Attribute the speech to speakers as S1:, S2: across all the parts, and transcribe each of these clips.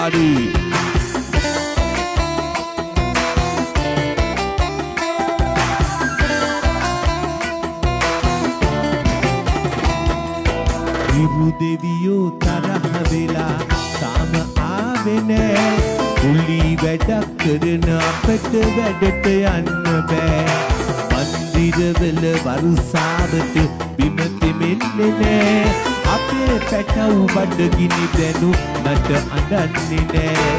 S1: everybody.
S2: Ibu deviyo tarah vela taama aave nae කුලි වැඩක් කරන අපට වැඩට යන්න බෑ මන්දිරවල වරුසාවට බිම තෙමෙන්නේ නෑ අපේ පැටව් බඩගිනි දැනු නට අඬන්නේ නෑ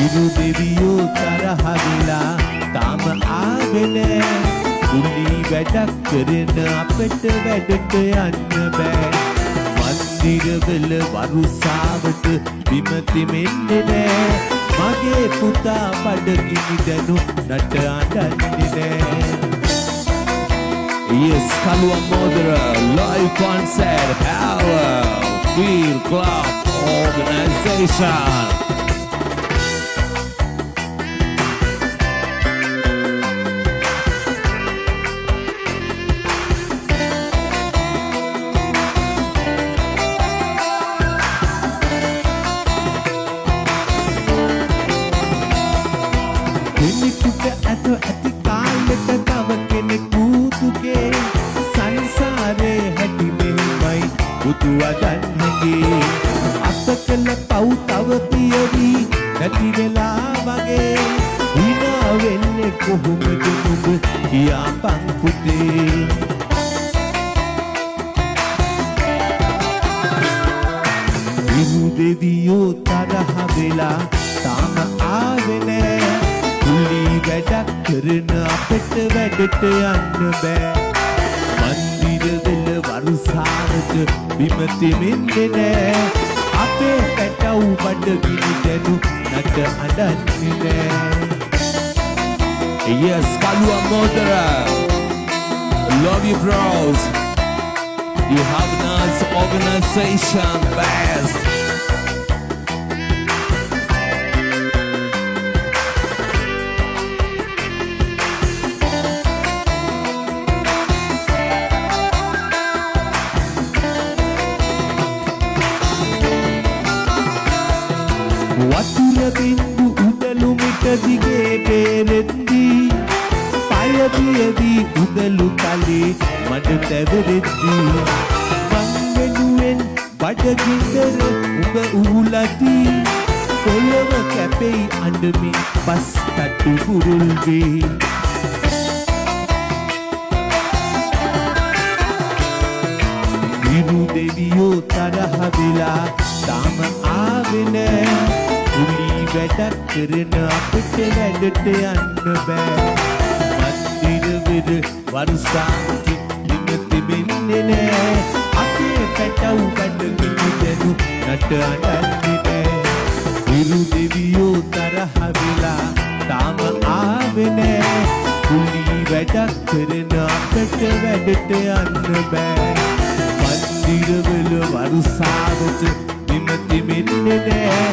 S2: ඉරු දෙවියෝ තරහ වෙලා තාම ආවේ නෑ කුලි වැඩක් කරන අපට වැඩට යන්න බෑ මන්දිරවල වරුසාවට බිම තෙමෙන්නේ නෑ මගේ පුතා බඩගිනි දැනු නට අඬන්නේ නෑ
S1: Yes, Kalua Modera live concert Power Field Club Organization.
S2: කෙනෙකුට ඇත ඇති කාලෙට තව කෙනෙකු දුකේ සංසාරේ හැටි මෙහෙමයි බුදු වදන්නේ අප කළ පව් තව පියවි නැති වෙලා වගේ විනා වෙන්නේ කොහොමද නුඹ කියාපන් පුතේ විහු දෙවියෝ තරහ වෙලා තාම ආවේ නෑ කුලි වැඩක් කරන අපට වැඩට යන්න බෑ මන්දිරවල වරුසාවට බිම තෙමෙන්නේ නෑ අපේ පැටව් බඩගිනි දැනු නට අඬන්නේ නෑ
S1: Yes, Kalua Modera. Love you, bros. You have a nice organization, best.
S2: වතුර බින්දු උදලු මිට දිගේ බේරෙද්දී පයදියදී උදලු කලේ මඩ තැවරෙද්දී මං වෙනුවෙන් බඩගින්දර උඹ උහුලදී පොළව කැපෙයි අඬමින් පස් තට්ටු පුරුල් වේ විරු දෙවියෝ තරහ වෙලා තාම ආවේ නෑ කුලි වැඩක් කරන අපට වැඩට යන්න බෑ මන්දිරවල වරුසාවට බිම තෙමෙන්නේ නෑ අපේ පැටව් බඩගිනි දැනු නට අඬන්නේ නෑ විරු දෙවියෝ තරහ වෙලා තාම ආවේ නෑ කුලි වැඩක් කරන අපට වැඩට යන්න බෑ මන්දිරවල වරුසාවට බිම තෙමෙන්නේ නෑ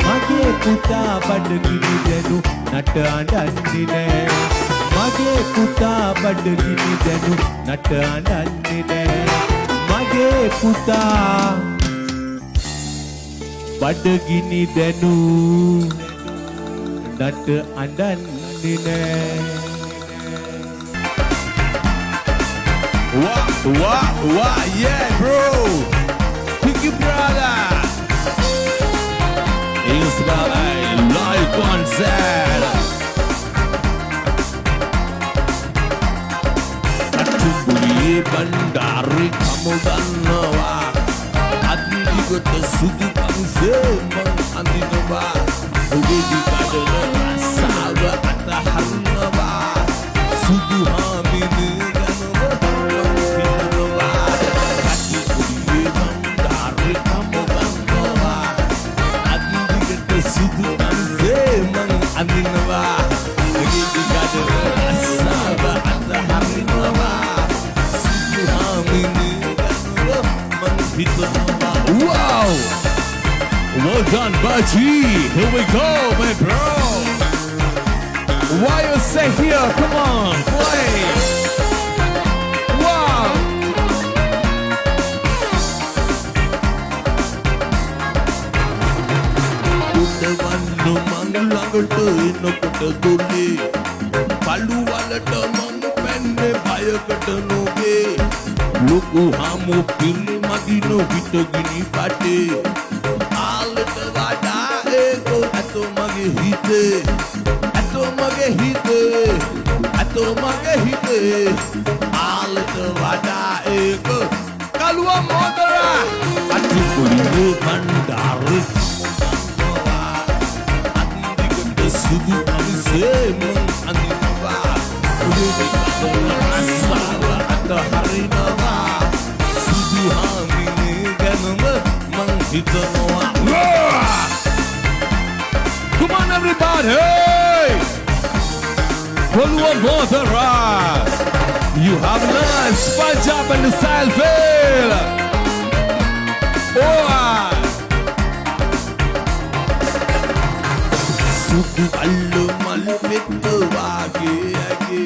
S2: මගේ පුතා බඩගිනි දැනු නට අඬන්නේ නෑ මගේ පුතා බඩගිනි දැනු නට අඬන්නේ නෑ මගේ පුතා බඩගිනි දැනු නට අඬන්නේ නෑ
S1: Wow, yeah, bro. Pinky brother. It's about a live concert. Atumbuli bandari kamu gannawa. Adigot sudu kamse mang andinwa. Ugedi kadana asaba ataharnawa. Sudu hamini Wow! Well done, Baji. Here we go, my bro. Why you say here? Come on, play. Wow!
S2: උදවන්
S1: නොගේ ලොකු හමු පිළිමදිනු හිටගිනි පටේ ආලට වඩා ඒකෝ ඇතෝ මගේ හිතේ ඇතෝ මගේ හිතේ ඇතෝ මගේ හිතේ ආලට වඩා ඒකෝ කලුව මොදරා අතිපොලියේ බණ්ඩාරේ අන්දිකට සුදු අවිසේ මං අන්දිනවා අස්සාව අතහරිනවා සුදු හාමිනේ ගැනම මං හිතනවා Come on everybody Koluwa Mothra You have learned SpongeBob and the Salville Sudu allu mal mittu wage age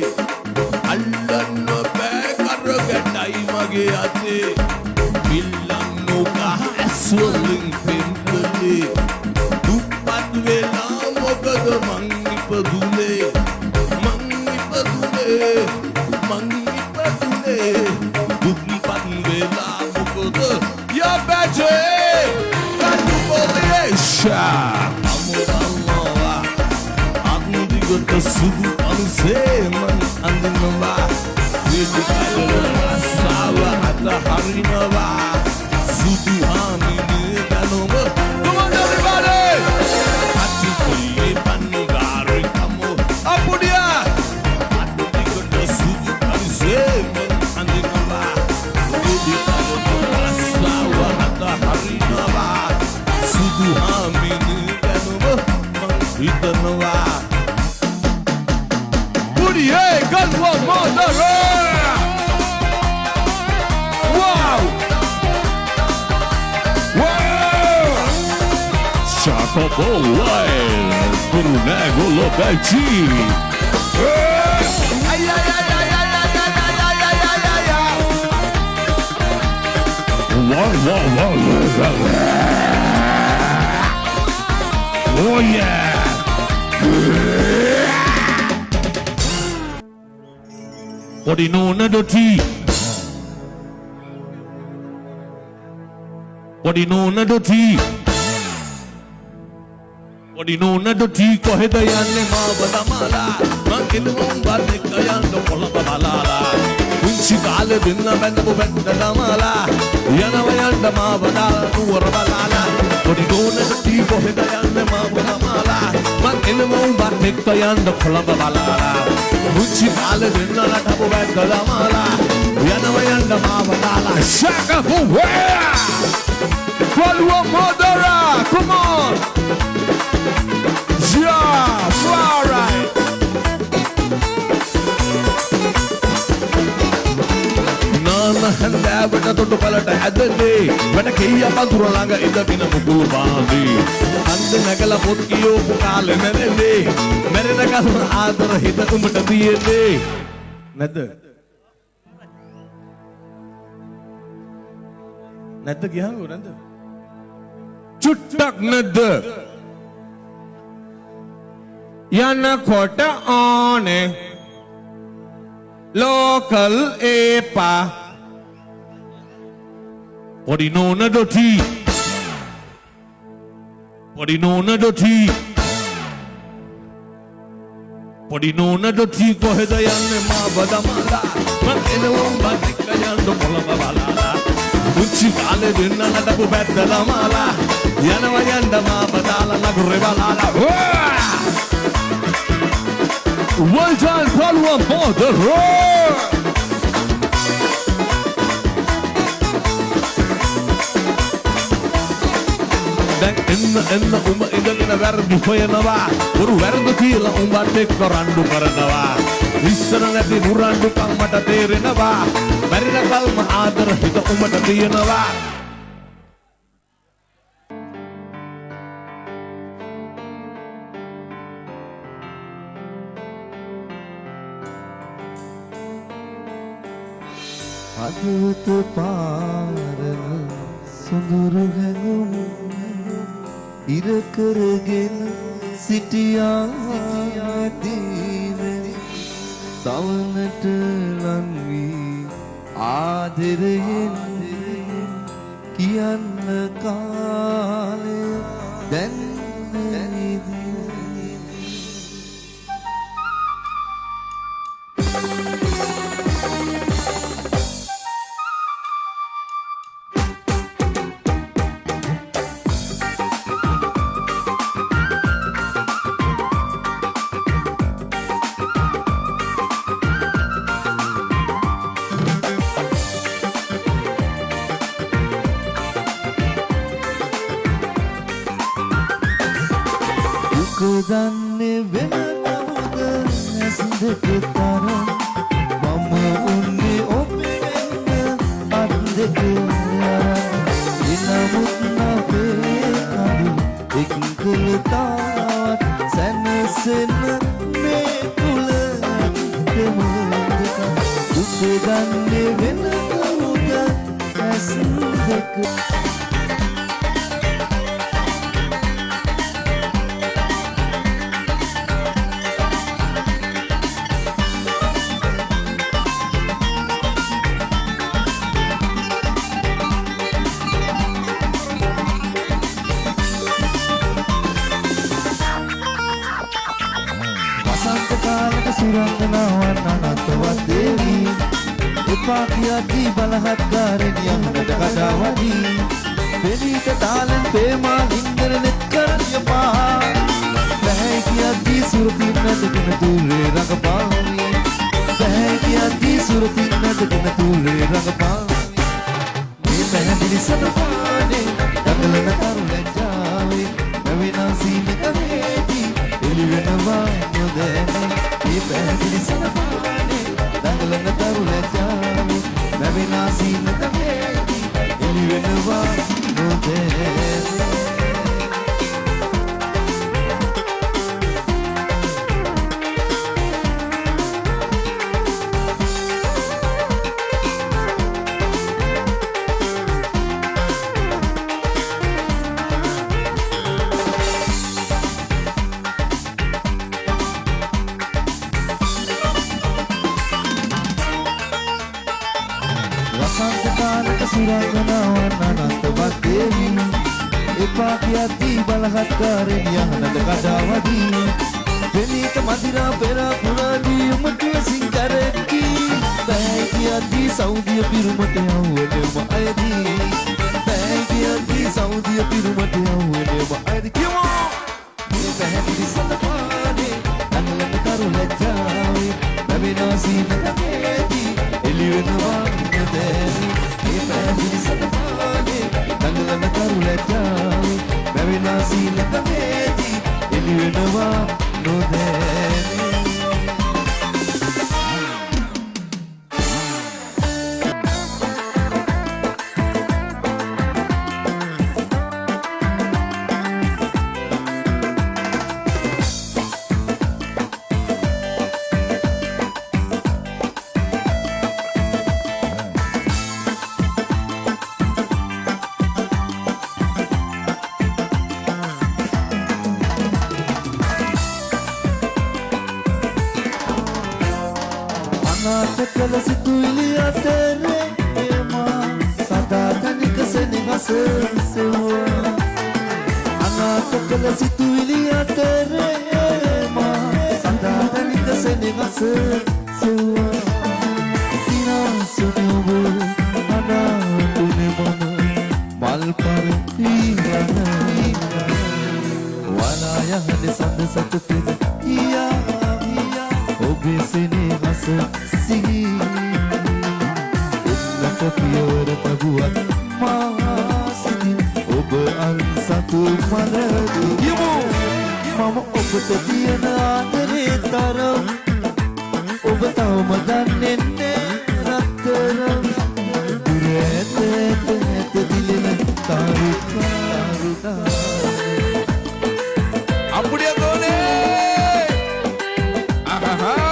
S1: allannu be karagatai mage ate billannu ka aswalin pimpule duppat vela mogada man ipadule duppat vela mogada ya bache kanu bolesha Gota sudu anse man andinova Vedikala asawa ataharinawa Sudu hamine ganova Come on everybody Ati koye bandari kamo Apudia Ati gota sudu anse man andinova Vedikala asawa ataharinawa Sudu hamine ganova man hitanova Hey, gun one more, wow, wow, Chaco Boy, Brunego Lopeti, ay, ay, ay, ay, ay, ay, ay, ay, ay, ay, ay, ay, oh yeah. Podinona doti Podinona doti Podinona doti koheda yanne ma badamala man kilum badne kayando polaba balala unchi kale dinna bendu beddamala yanawa yanda ma badala nuwar balala Podinona doti koheda yanne ma badamala man kilum badne kayando polaba balala Unchi kale dinna latabu beddamala yanawa yanda ma badala shaka for where Koluwa Mothra come on Yeah, alright. Nana handa bata todu palata hadde. Bata kiya padura langa ida bina mukulu baandi. Ande nagala potkiyo pukale merende. Mere nagala adara hita umata diyende. Nadda. Nadda kiyango nadda. Chuttak nadda. යනකොට ඕනේ local ඒපා පොඩි නෝන ඩොටි පොඩි නෝන ඩොටි පොඩි නෝන ඩොටි කොහෙද යන්නේ මා බදමලා මං එනවා බතික යන්න කොළඹ බලාලා උච්චි කාලේ දෙන්න නඩපු බැද්දලමාලා යනවා යන්න මා බදාලා නගුරේ බලාලා Well done, Koluwa Mothra! Dan enna ඉඳගෙන වැරදි හොයනවා උරු වැරදි කියලා උඹට එක්ක රණ්ඩු කරනවා ඉස්සර නැති මුරණ්ඩුකම් මට තේරෙනවා බැරින කල්ම ආදර හිත උඹට තියෙනවා
S2: අදවත පාරන සුඳුරු හැඟුම් ඉර කරගෙන සිටියා දීන සවනට ලං වී ආදරයෙන් කියන්න කාලය දැන් නැති දන්නේ වෙන කවුද ඇස් දෙක තරම් මම උන්නේ ඔබේ වෙන්න අත් දෙක ඉනමුත් නැවේ කවු එක්කලතාවත් සැනසෙන මේ කුල දෙමුදක දුක දන්නේ වෙන කවුද ඇස් දෙක සුරංගනාවන් අනන්තවත් දේවී එපා කියද්දී බලහත්කාරණියන් කඩාවදී පෙනීත තාලෙන් පේමා ලින්දර නෙත් කරලිය පා බැහැ කියද්දී සුරතින් නැතගෙන තුරේ රඟපාවි බැහැ කියද්දී සුරතින් නැතගෙන තුරේ රඟපාවි මේ පැහැදිලි සනපානේ දඟලන තරු ලැජ්ජාවේ නවිනාසීන කනේදී එළි වෙනවා නොදැනේ මේ පැහැදිලි සනපානේ දඟලන තරු ලැජ්ජාවේ නවිනාසීන කනේදී එළි වෙනවා නොදැනේ සුරංගනාවන් අනන්තවත් දේවී එපා කියද්දී බලහත්කාරණියන් කඩාවදී පෙනීත මදිරා පෙරා පුරාදී උමතුව සිංකරකි බෑ කියද්දී සෞදිය පිරුමට යවුවනම අයදී බෑ කියද්දී සෞදිය පිරුමට යවුවනම අයදී කියමෝ මේ පැහැදිලි සතපානේ දඟලන තරු ලැජ්ජාවේ නැවෙනාසීන කමේදී එළි වෙනවා නොදැනී මේ පැහැදිලි සතපානේ දඟලන තරු ලැජ්ජාවේ නැවෙනාසීන කමේදී එළි වෙනවා නොදැනී කල සිතුවිලි අතරේ එමා සදා තනික සෙනෙහස සෙව්වා අනාථ කල සිතුවිලි අතරේ එමා සදා තනික සෙනෙහස සෙව්වා සිනාසුනේ ඔබ අනාතුනේ මම මල් පරති යන වලා යහනේ සඳ සත පෙර යා ඔබේ සෙනෙහස සිහි උන්නත පියවර තබුවත් මා සිතින් ඔබ අන්සතු මලදී යමු මම ඔබට තියෙන ආදරේ තරම් ඔබ තවම දන්නේ නැහැ රත්තරන් දුර ඇත දිලෙන තාරුකා
S1: අපුඩිය තෝනේ ආහා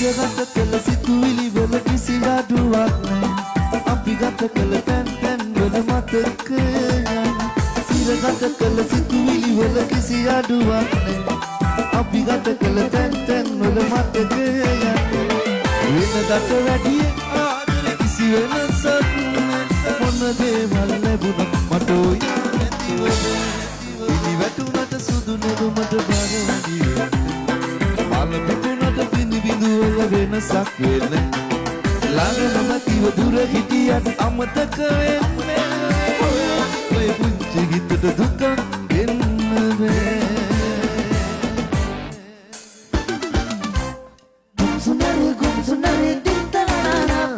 S2: ගත කළ සිතුවිලි වල කිසි අඩුවක් නැහැ අපි ගත කළ තැන් වන මතකයන් සිරගත කළ සිතුවිලි වල කිසි අඩුවක් නැහැ අපි ගත කළ තැන් වල මතකයන් වෙනකට වැඩිය ආදර කිසි වෙනසක් නැහැ මොන දේවල් ලැබුණත් මට ඔය නැතිව ඉනි වැටුණට සුදු නෙළුමට බර වැඩි මල පිපුණට බිඳු බිඳු වල වෙනසක් වෙන්නේ ළඟම කිව දුර හිටියත් අමතක වෙන්නේ ඔය පුංචි හිතට දුක දෙන්න බෑ ගුම්සුනරේ දින්තරානා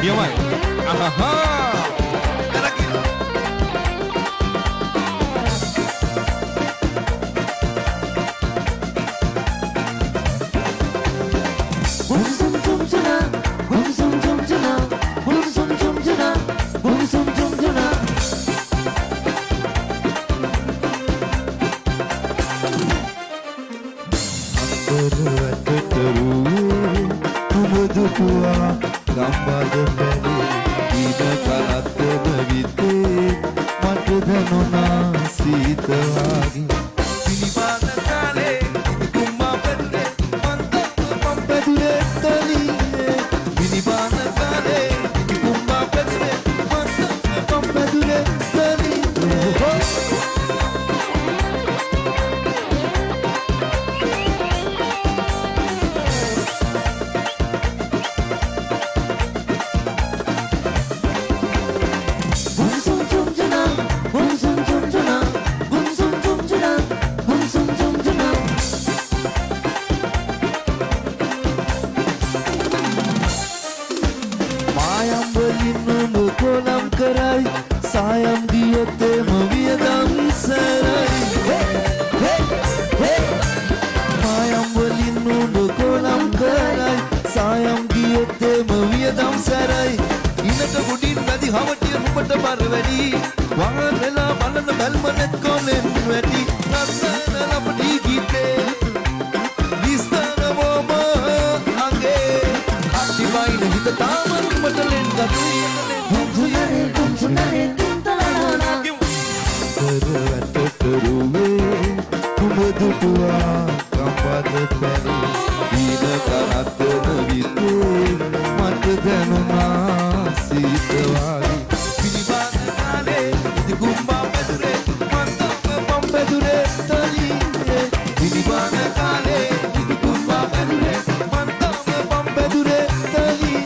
S2: යමයි අහහා ගම්බද පැලේ ඊට කරත්තන විතේ මට දැනුණා සීත වාගේ පිළිපාන කාලේ කුම්මා පැදුරේ මන්දම් පැදුරේ තලියේ පිළිපාන කාලේ කුම්මා පැදුරේ මන්දම් පැදුරේ තලියේ Sayang dia temui dansarai Mayam belinu berkolam kerai Sayang dia temui dansarai Inata budin nadi hawatiya rupata barwadi Wangan vela balana balmanet konen wedi Nasana lapadi gite Distana moma ange Ati baina hita taman matalen gatu Gumsunare tintarana Teraturuwe Kumadutua Kampad peri Ina karatana vitu Mata dhanuma Sitawagi Pinibana kale Iti kumba pedure Mantaka pampedure Taliye Pinibana kale Iti kumba pedure Mantaka pampedure Taliye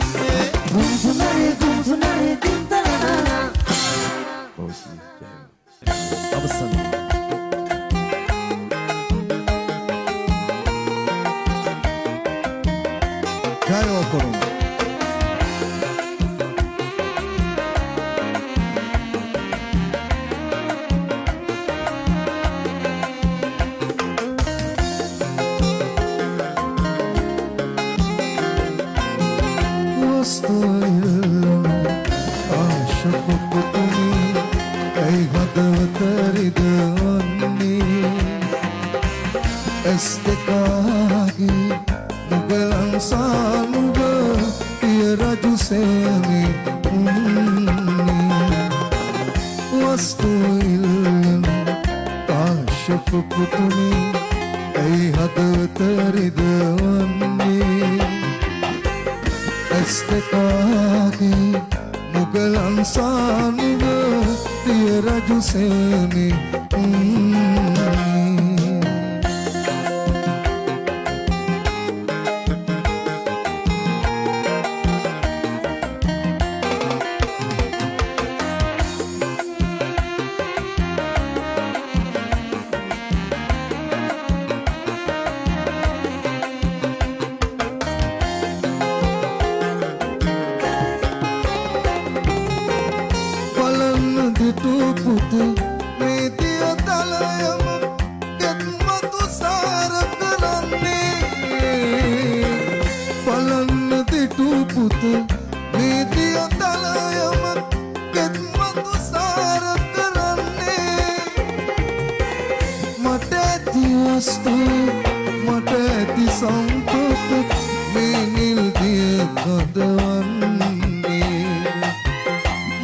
S2: Gumsunare tintarana
S1: අවසන්
S2: ජයෝ කරුණ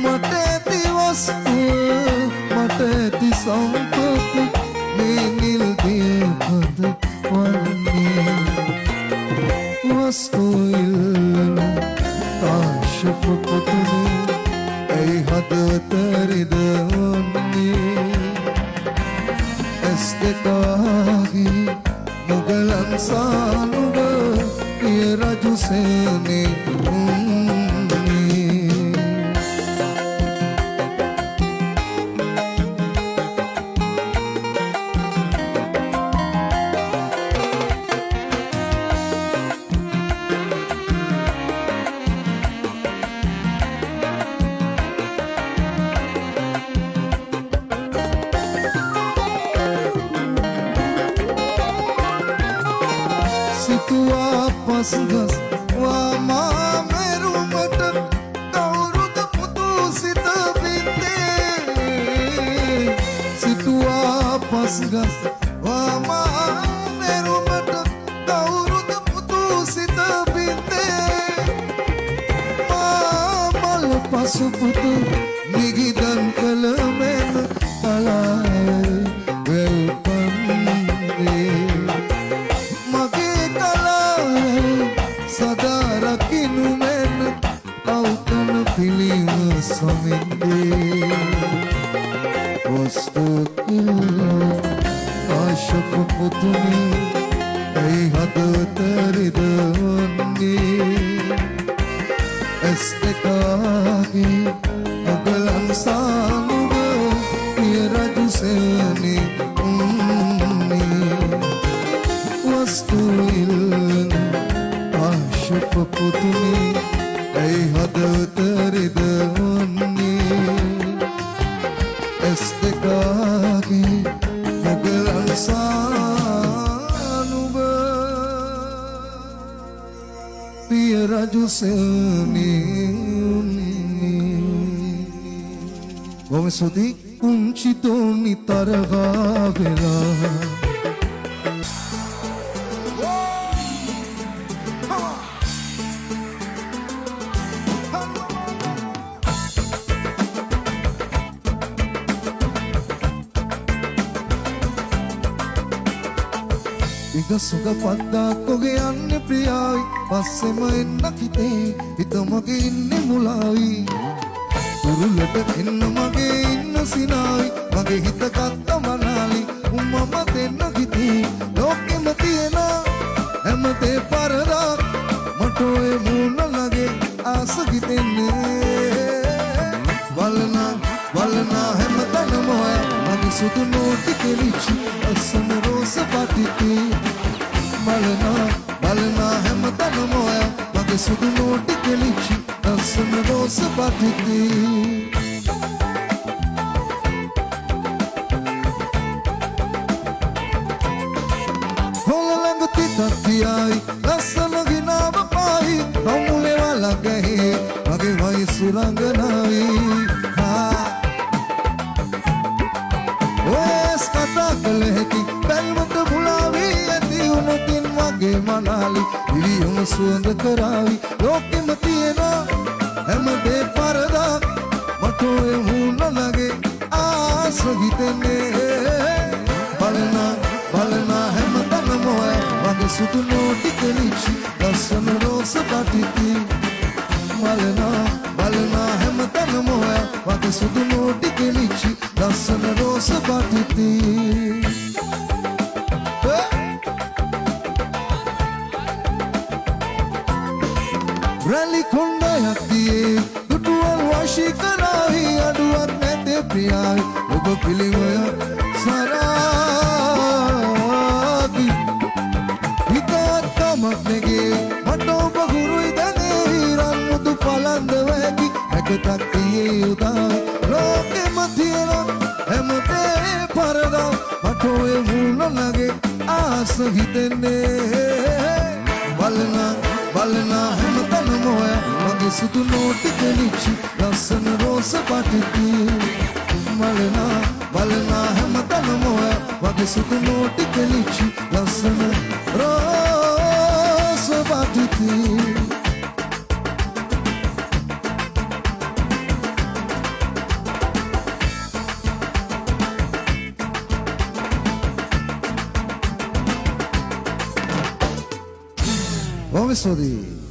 S2: මට ඇයි හදවත රිදවන්නේ ඇස් දෙක වගේ මුගලන් සානුව පිය රජු සේනේ පස්ගස් වාමා මෙරුමට කවුරුද පුතු සිත බින්දේ සිතුවා පස්ගස් වාමා මෙරුමට කවුරුද පුතු සිත බින්දේ මාමල් පසු පුතු නිගිදන් කළ මෙන් කලාවේ වෙල්පන්නේ සදාරකිනු මෙන් අවතන පිළිම සමින්දේ වස්තුකිල් ආශක පුතුනි ඇයි හදවත රිදවන්නේ ඇස් දෙකගේ මුගලන් සානුව පිය රජු සේනේ වස්තුකිල් පුතුනි ඇයි හදවත රිදවන්නේ ඇස් දෙකගේ මුගලන් සානුව පිය රජු සේනේ බොහොම ස්තුතියි කුංචි තෝනි තරගා වෙලා ඉගසුග පද්දා කොගේ යන්නේ ප්‍රියායි පස්සෙම එන්න කිතේ හිත මගේ ඉන්නේ මුලායි උරුලට එන්න මගේ ඉන්න සිනායි මගේ හිත ගත්ත මනාලි උම්මම දෙන්න කිතේ ලෝකෙම තියෙන හැමතේ පරදා මට ඔය මූණ ලගේ ආස හිතෙන්නේ වලනා හැමතැනම ඔය මගේ සුදු නෝටි කෙලිච්චි අසම රෝස පාටිති බලනා හැමතැනම ඔය මගේ සුදු නෝටි කෙලිච්චි අසම රෝස පාටිති හොලලඟ තිතක් තියයි ලස්සන ගිනාව පායි රමුලේ වලා ගැහේ මගේ වයසු රංගනායි ඔයස් කතා කළ හැකි බැල්මට මුලාවී ඇති උනකින් මගේ මනාලි ඉරියුම සුවඳ කරාවි ලෝකෙම තියෙන හැමදේ පරදා මට ඔය මූණ ලගේ ආස හිතෙන්නේ බලනා හැමතැනම ඔය මගේ සුදු නෝටි කෙලිච්චි ලස්සන රෝස පාටිති බලනා හැමතැනම ඔය මගේ සුදු නෝටි කෙලිච්චි ලස්සන රෝස පාටිති රැලි කොණ්ඩයක් දියේ දුටුවල් වශී කරාවි අඩුවක් නැතේ ප්‍රියාවි ඔබ පිළිවය සරාගි හිතත්තමක් නෙගේ මට ඔබ ගුරුයි දැනේ රන් මුදු පලන්ද වැකි හැකතක් තියේ උදායි ලෝකෙම තියෙන හැමතේ පරදා මට ඔය මූණ ලගේ ආස හිතෙන්නේ බලනා හැමතැනම ඔය මගේ සුදු නෝටි කෙලිච්චි ලස්සන රෝස පාටිති බලනා හැමතැනම ඔය මගේ සුදු නෝටි කෙලිච්චි ලස්සන රෝස පාටිති Vamos, Sodi.